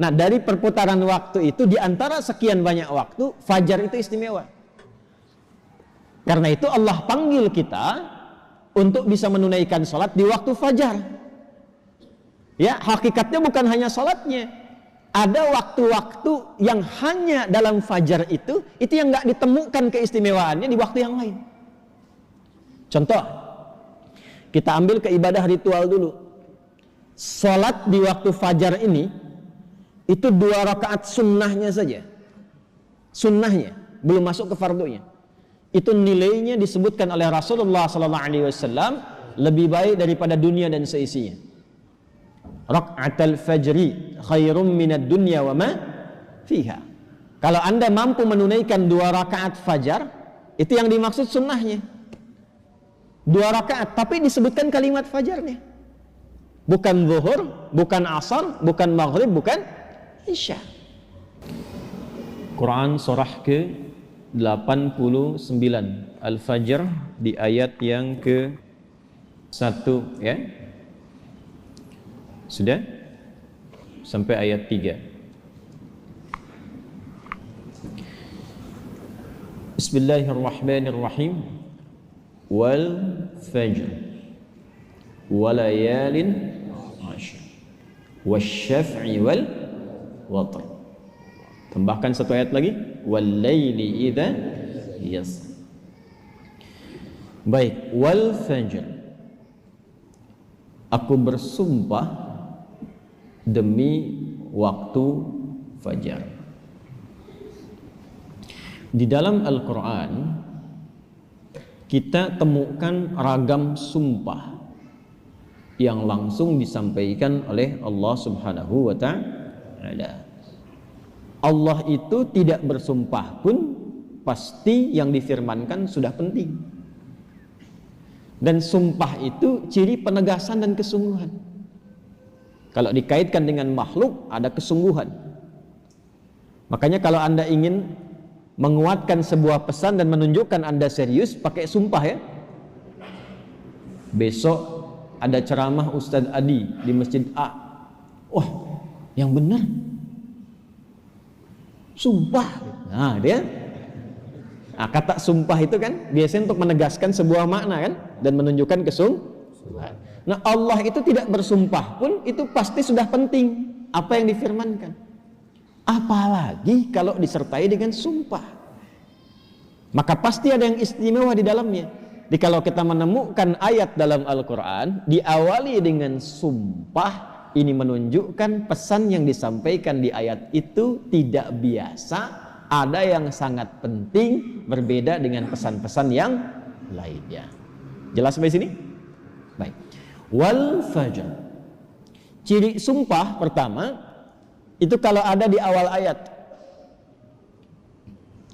Nah, dari perputaran waktu itu, di antara sekian banyak waktu, fajar itu istimewa. Karena itu Allah panggil kita untuk bisa menunaikan sholat di waktu fajar. Ya, hakikatnya bukan hanya sholatnya. Ada waktu-waktu yang hanya dalam fajar itu yang nggak ditemukan keistimewaannya di waktu yang lain. Contoh, kita ambil ke ibadah ritual dulu. Sholat di waktu fajar ini, itu 2 rakaat sunnahnya saja. Sunnahnya, belum masuk ke fardunya. Itu nilainya disebutkan oleh Rasulullah SAW lebih baik daripada dunia dan seisinya. Raka'atul fajri khairum minad dunya wa ma fiha. Kalau Anda mampu menunaikan 2 rakaat fajar, itu yang dimaksud sunnahnya. 2 rakaat, tapi disebutkan kalimat fajarnya. Bukan zuhur, bukan asar, bukan maghrib, bukan isya. Quran surah ke 89 Al-Fajr di ayat yang ke-1 ya. Sudah? Sampai ayat 3. Bismillahirrahmanirrahim. Wal fajr walayalin 'ashr wasyaf'i wal watr. Tambahkan 1 ayat lagi, wal laili idza yasr. Baik, wal fajr, aku bersumpah demi waktu fajar. Di dalam Al-Quran kita temukan ragam sumpah yang langsung disampaikan oleh Allah Subhanahu wa ta'ala. Allah itu tidak bersumpah pun pasti yang difirmankan sudah penting. Dan sumpah itu ciri penegasan dan kesungguhan. Kalau dikaitkan dengan makhluk, ada kesungguhan. Makanya kalau Anda ingin menguatkan sebuah pesan dan menunjukkan Anda serius, pakai sumpah ya. Besok ada ceramah Ustadz Adi di Masjid A. Wah, yang benar sumpah. Nah, kata sumpah itu kan biasanya untuk menegaskan sebuah makna kan, dan menunjukkan kesungguhan. Nah, Allah itu tidak bersumpah pun itu pasti sudah penting apa yang difirmankan. Apalagi kalau disertai dengan sumpah, maka pasti ada yang istimewa di dalamnya. Jadi kalau kita menemukan ayat dalam Al-Quran diawali dengan sumpah, ini menunjukkan pesan yang disampaikan di ayat itu tidak biasa, ada yang sangat penting, berbeda dengan pesan-pesan yang lainnya. Jelas sampai sini? Baik. Wal fajr, ciri sumpah pertama itu kalau ada di awal ayat.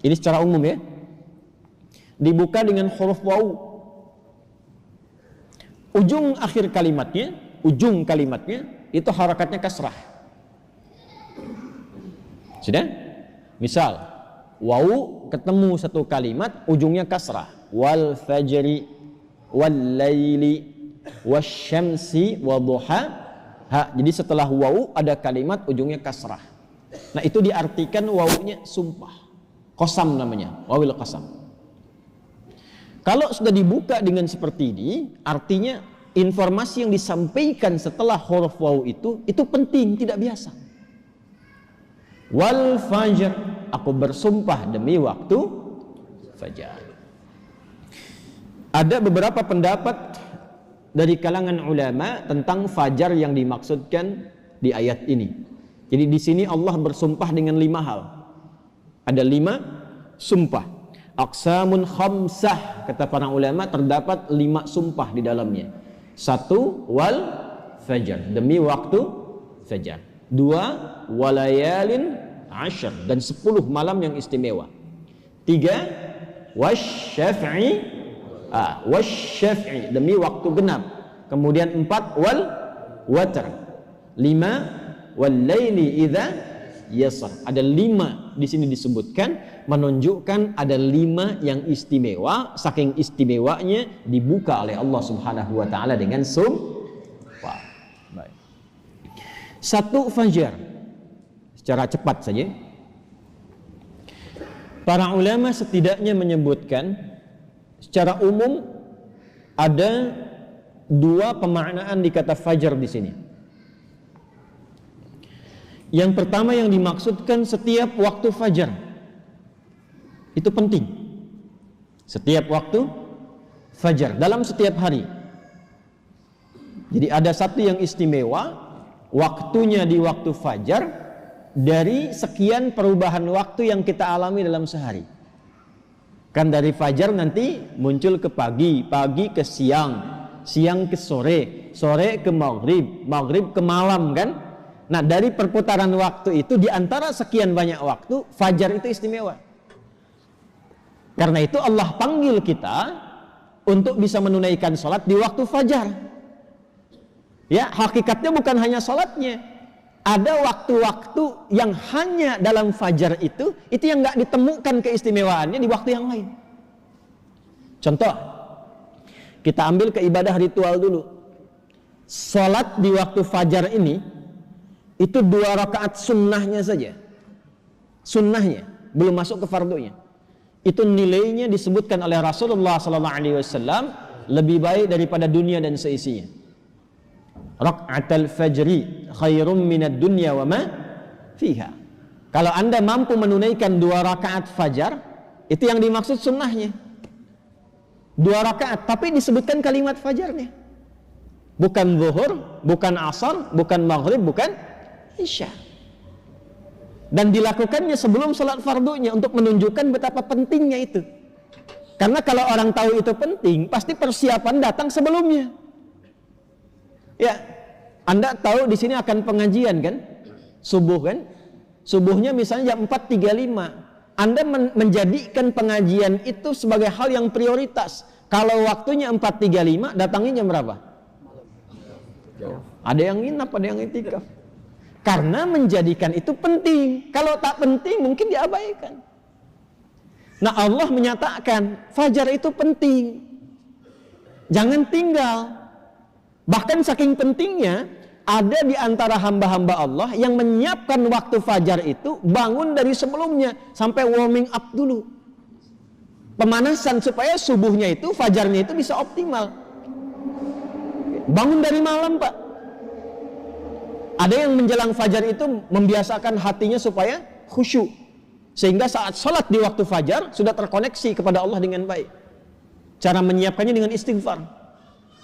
Ini secara umum ya, dibuka dengan huruf waw. Ujung akhir kalimatnya, ujung kalimatnya itu harakatnya kasrah. Sudah? Misal waw ketemu satu kalimat ujungnya kasrah. Wal fajri wal laili wasyamsi wadduha. Jadi setelah waw ada kalimat ujungnya kasrah. Nah, itu diartikan wawnya sumpah. Qasam namanya, wawil qasam. Kalau sudah dibuka dengan seperti ini, artinya informasi yang disampaikan setelah huruf waw itu penting, tidak biasa. Wal fajr, aku bersumpah demi waktu fajar. Ada beberapa pendapat dari kalangan ulama tentang fajar yang dimaksudkan di ayat ini. Jadi di sini Allah bersumpah dengan 5 hal. Ada 5 sumpah. Aqsamun khamsah, kata para ulama, terdapat 5 sumpah di dalamnya. 1, wal fajar, demi waktu fajar. 2, walayalin 'ashr, dan 10 malam yang istimewa. 3, wasyaf'i, wasyaf'i, demi waktu genap. Kemudian 4, wal watr. 5, wal laili idza yasr. Ada 5 di sini disebutkan, menunjukkan ada 5 yang istimewa. Saking istimewanya dibuka oleh Allah Subhanahu wa taala dengan sumpah. Baik. 1 fajar. secara cepat saja. Para ulama setidaknya menyebutkan secara umum ada dua pemaknaan di kata fajar di sini. Yang pertama yang dimaksudkan setiap waktu fajar. Itu penting. Setiap waktu fajar dalam setiap hari. Jadi ada satu yang istimewa, waktunya di waktu fajar dari sekian perubahan waktu yang kita alami dalam sehari. Kan dari fajar nanti muncul ke pagi, pagi ke siang, siang ke sore, sore ke maghrib, maghrib ke malam kan. Nah dari perputaran waktu itu di antara sekian banyak waktu, fajar itu istimewa. Karena itu Allah panggil kita untuk bisa menunaikan sholat di waktu fajar. Ya, hakikatnya bukan hanya sholatnya. Ada waktu-waktu yang hanya dalam fajar itu yang nggak ditemukan keistimewaannya di waktu yang lain. Contoh, kita ambil ke ibadah ritual dulu. Sholat di waktu fajar ini, itu 2 rakaat sunnahnya saja. Sunnahnya, belum masuk ke fardunya. Itu nilainya disebutkan oleh Rasulullah SAW lebih baik daripada dunia dan seisinya. Raka'atul fajri khairum minad dunya wa ma fiha. Kalau Anda mampu menunaikan 2 rakaat fajar, itu yang dimaksud sunnahnya. 2 rakaat, tapi disebutkan kalimat fajarnya. Bukan zuhur, bukan asar, bukan maghrib, bukan isya. Dan dilakukannya sebelum salat fardunya untuk menunjukkan betapa pentingnya itu. Karena kalau orang tahu itu penting, pasti persiapan datang sebelumnya. Ya, Anda tahu di sini akan pengajian kan? Subuh kan? Subuhnya misalnya jam 4.35. Anda menjadikan pengajian itu sebagai hal yang prioritas. Kalau waktunya 4.35, datangnya jam berapa? Ada yang nginap, ada yang itikaf. Karena menjadikan itu penting. Kalau tak penting mungkin diabaikan. Nah Allah menyatakan fajar itu penting. Jangan tinggal. Bahkan saking pentingnya, ada di antara hamba-hamba Allah yang menyiapkan waktu fajar itu bangun dari sebelumnya sampai warming up dulu. Pemanasan supaya subuhnya itu, fajarnya itu bisa optimal. Bangun dari malam, Pak. Ada yang menjelang fajar itu membiasakan hatinya supaya khusyuk. Sehingga saat sholat di waktu fajar sudah terkoneksi kepada Allah dengan baik. Cara menyiapkannya dengan istighfar.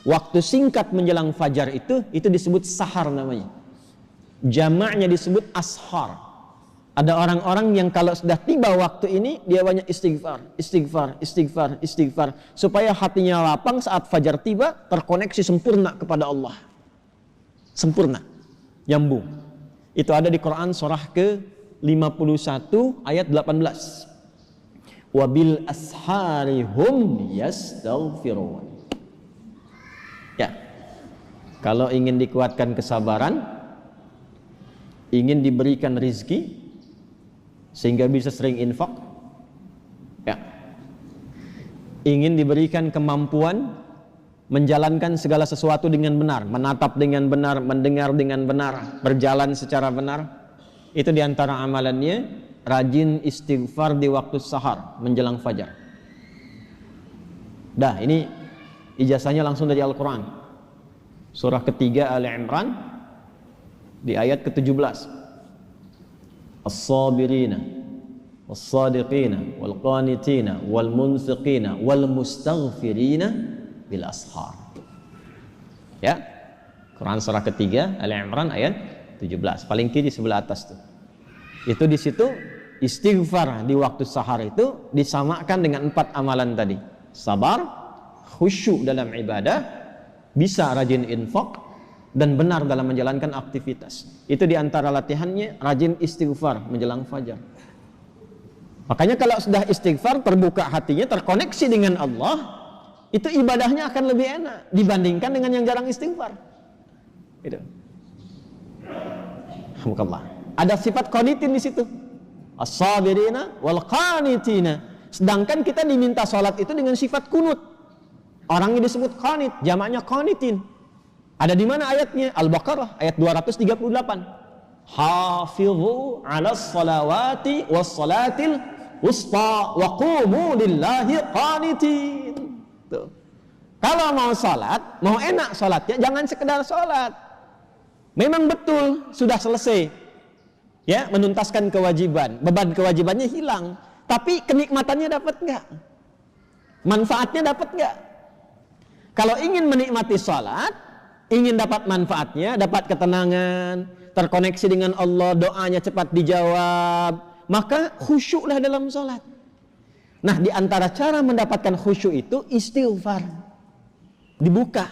Waktu singkat menjelang fajar itu disebut sahar namanya. Jamaknya disebut ashar. Ada orang-orang yang kalau sudah tiba waktu ini, dia banyak istighfar, istighfar, istighfar, istighfar. Supaya hatinya lapang saat fajar tiba, terkoneksi sempurna kepada Allah. Sempurna. Nyambung. Itu ada di Quran surah ke-51 ayat 18. Wabil ashari hum yastaghfirun. Ya, kalau ingin dikuatkan kesabaran, ingin diberikan rizki, sehingga bisa sering infak, ya, ingin diberikan kemampuan menjalankan segala sesuatu dengan benar, menatap dengan benar, mendengar dengan benar, berjalan secara benar, itu diantara amalannya rajin istighfar di waktu sahar menjelang fajar. Dah, ini ijazahnya langsung dari Al-Quran. Surah ketiga Ali Imran di ayat ke-17. As-sabirina was-sadiqina wal-qanitina wal-munfiqina wal-mustaghfirina bil ashar. Ya. Quran surah ketiga Ali Imran ayat 17. Paling kiri sebelah atas tuh. Itu di situ istighfar di waktu sahar itu disamakan dengan 4 amalan tadi. Sabar, khusyuk dalam ibadah, bisa rajin infak, dan benar dalam menjalankan aktivitas. Itu diantara latihannya rajin istighfar menjelang fajar. Makanya kalau sudah istighfar, terbuka hatinya, terkoneksi dengan Allah, itu ibadahnya akan lebih enak dibandingkan dengan yang jarang istighfar. Itu. Alhamdulillah. Ada sifat qanitin di situ. As-sabirina wal qanitina. Sedangkan kita diminta salat itu dengan sifat kunut. Orangnya disebut qanit, jamaknya qanitin. Ada di mana ayatnya? Al-Baqarah ayat 238. hafizu 'alas salawati was salatil wusta wa qumu lillahi qanitin. Tuh. Kalau mau salat, mau enak salatnya, jangan sekedar salat. Memang betul sudah selesai, ya, menuntaskan kewajiban, beban kewajibannya hilang, tapi kenikmatannya dapat nggak? Manfaatnya dapat nggak? Kalau ingin menikmati salat, ingin dapat manfaatnya, dapat ketenangan, terkoneksi dengan Allah, doanya cepat dijawab, maka khusyuklah dalam salat. Nah, di antara cara mendapatkan khusyuk itu istighfar. Dibuka.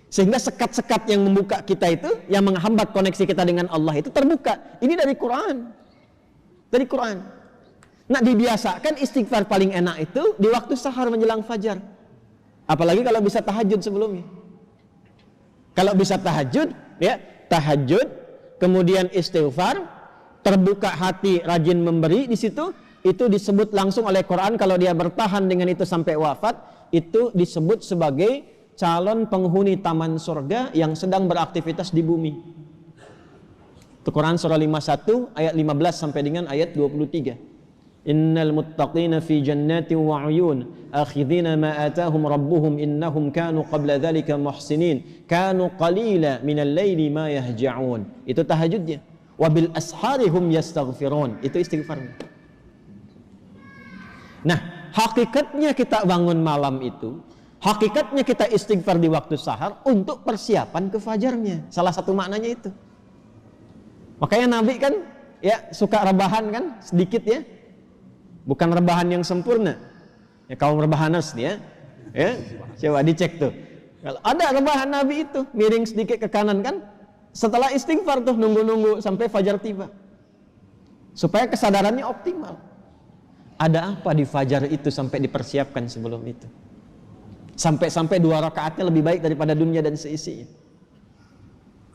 Sehingga sekat-sekat yang membuka kita itu, yang menghambat koneksi kita dengan Allah itu terbuka. Ini dari Quran. Dari Quran. Nah, dibiasakan istighfar paling enak itu di waktu sahar menjelang fajar. Apalagi kalau bisa tahajud sebelumnya. Kalau bisa tahajud, ya, tahajud, kemudian istighfar, terbuka hati, rajin memberi di situ, itu disebut langsung oleh Quran kalau dia bertahan dengan itu sampai wafat, itu disebut sebagai calon penghuni taman surga yang sedang beraktivitas di bumi. Itu Quran surah 51 ayat 15 sampai dengan ayat 23. Innal muttaqina fi jannatin wa 'uyun akhidhina ma atahum rabbuhum innahum kanu qabla dhalika muhsinin kanu qalila minal laili ma yahja'un. Itu tahajudnya. Wa bil ashari hum yastaghfirun. Itu istighfarnya. Nah, hakikatnya kita bangun malam itu, hakikatnya kita istighfar di waktu sahar untuk persiapan ke fajarnya. Salah satu maknanya itu. Makanya Nabi kan ya suka rebahan kan sedikit ya. Bukan rebahan yang sempurna. Ya kaum rebahaners dia. Ya. Coba dicek tuh. Kalau ada rebahan Nabi itu miring sedikit ke kanan kan, setelah istighfar tuh nunggu-nunggu sampai fajar tiba. Supaya kesadarannya optimal. Ada apa di fajar itu sampai dipersiapkan sebelum itu? Sampai-sampai 2 rakaatnya lebih baik daripada dunia dan seisinya.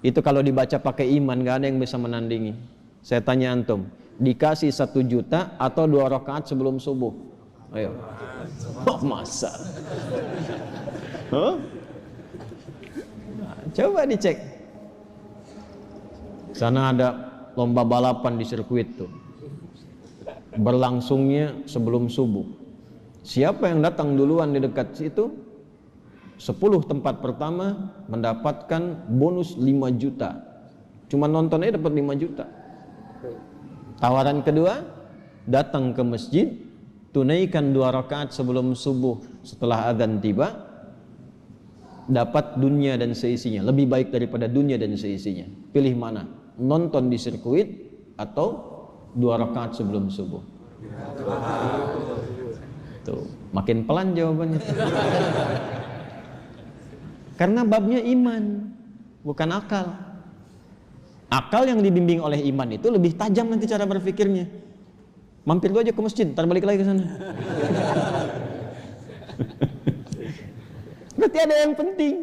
Itu kalau dibaca pakai iman, gak ada yang bisa menandingi. Saya tanya antum, dikasih 1 juta atau 2 rakaat sebelum subuh? Ayo. Oh, masa? Huh? Nah, coba dicek. Sana ada lomba balapan di sirkuit tuh. Berlangsungnya sebelum subuh. Siapa yang datang duluan di dekat situ, 10 tempat pertama mendapatkan bonus 5 juta. Cuma nontonnya dapat 5 juta. Tawaran kedua, datang ke masjid, tunaikan 2 rakaat sebelum subuh setelah azan tiba, dapat dunia dan seisinya, lebih baik daripada dunia dan seisinya. Pilih mana? Nonton di sirkuit atau 2 rakaat sebelum subuh? Tuh, makin pelan jawabannya. Karena babnya iman, bukan akal. Akal yang dibimbing oleh iman itu lebih tajam nanti cara berpikirnya. Mampir gua aja ke masjid, ntar balik lagi ke sana. Berarti ada yang penting.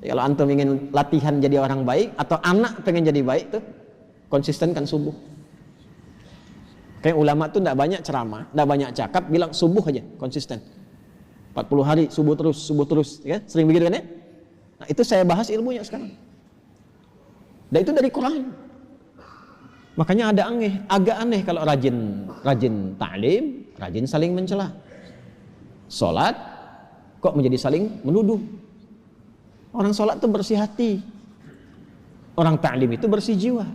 Ya, kalau antum ingin latihan jadi orang baik atau anak pengen jadi baik tuh, konsistenkan subuh. Kayak ulama tuh enggak banyak ceramah, enggak banyak cakap, bilang subuh aja, konsisten. 40 hari subuh terus, ya. Sering begitu kan ya? Nah, itu saya bahas ilmunya sekarang. Dan itu dari Quran. Makanya agak aneh kalau rajin ta'lim, rajin saling mencela. Salat kok menjadi saling menuduh. Orang salat itu bersih hati. Orang ta'lim itu bersih jiwa.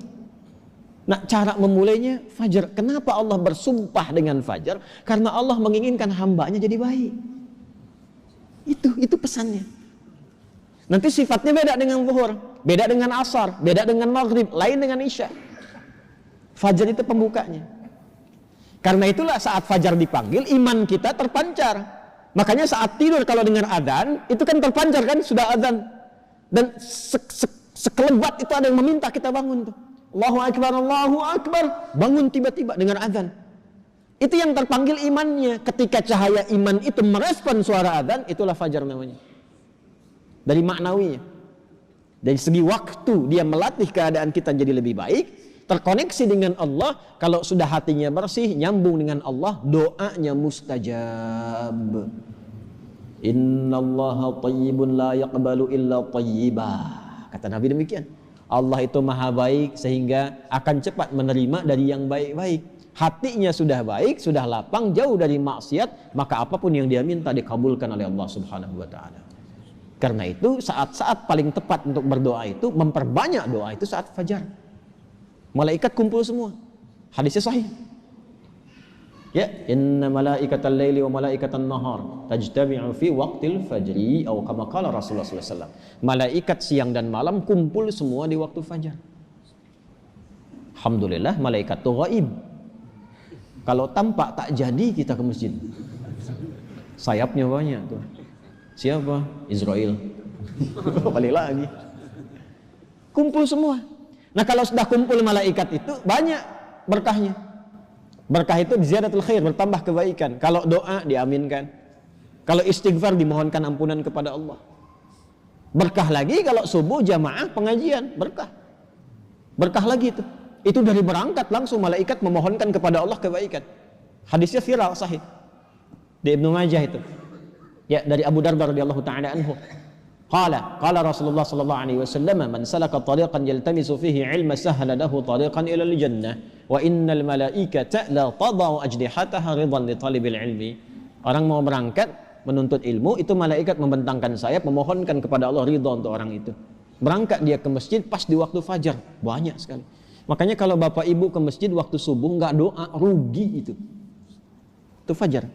Nah, cara memulainya fajar. Kenapa Allah bersumpah dengan fajar? Karena Allah menginginkan hambanya jadi baik. Itu pesannya. Nanti sifatnya beda dengan zuhur, beda dengan asar, beda dengan maghrib, lain dengan isya. Fajar itu pembukanya. Karena itulah saat fajar dipanggil, iman kita terpancar. Makanya saat tidur kalau dengar adzan, itu kan terpancar kan, sudah adzan. Dan sekelebat itu ada yang meminta kita bangun tuh. Allahu Akbar, Allahu Akbar. Bangun tiba-tiba dengar adzan. Itu yang terpanggil imannya. Ketika cahaya iman itu merespon suara adzan, itulah fajar namanya. Dari maknawinya. Dari segi waktu dia melatih keadaan kita jadi lebih baik, terkoneksi dengan Allah. Kalau sudah hatinya bersih, nyambung dengan Allah, doanya mustajab. Innallaha thayyibun la yaqbalu illa thayyibah. Kata Nabi demikian. Allah itu maha baik sehingga akan cepat menerima dari yang baik-baik. Hatinya sudah baik, sudah lapang, jauh dari maksiat, maka apapun yang dia minta dikabulkan oleh Allah Subhanahu wa taala. Karena itu saat-saat paling tepat untuk berdoa itu, memperbanyak doa itu saat fajar. Malaikat kumpul semua. Hadisnya sahih. Ya, inna malaikatal laili wa malaikatan nahar tajtami'u fi waqtil fajri atau kama qala Rasulullah sallallahu alaihi wasallam. Malaikat siang dan malam kumpul semua di waktu fajar. Alhamdulillah malaikat itu gaib. Kalau tampak tak jadi kita ke masjid. Sayapnya banyak tuh. Siapa? Israel. Balik lagi. Kumpul semua. Nah kalau sudah kumpul malaikat itu banyak berkahnya. Berkah itu ziyadatul khair, bertambah kebaikan. Kalau doa diaminkan. Kalau istighfar dimohonkan ampunan kepada Allah. Berkah lagi kalau subuh jamaah pengajian, berkah. Berkah lagi itu. Itu dari berangkat langsung malaikat memohonkan kepada Allah kebaikan. Hadisnya viral sahih. Di Ibnu Majah itu. Ya, dari Abu Darda radhiyallahu taala anhu. Qala Rasulullah sallallahu alaihi wasallam, man salaka tariqan yaltamisu fihi ilma sahhala lahu tariqan ila al-jannah wa innal malaikata la tadau ajnihataha ridan li talibil ilmi. Orang mau berangkat menuntut ilmu, itu malaikat membentangkan sayap memohonkan kepada Allah ridha untuk orang itu. Berangkat dia ke masjid pas di waktu fajar, banyak sekali. Makanya kalau bapak ibu ke masjid waktu subuh nggak doa, rugi itu. Itu fajar.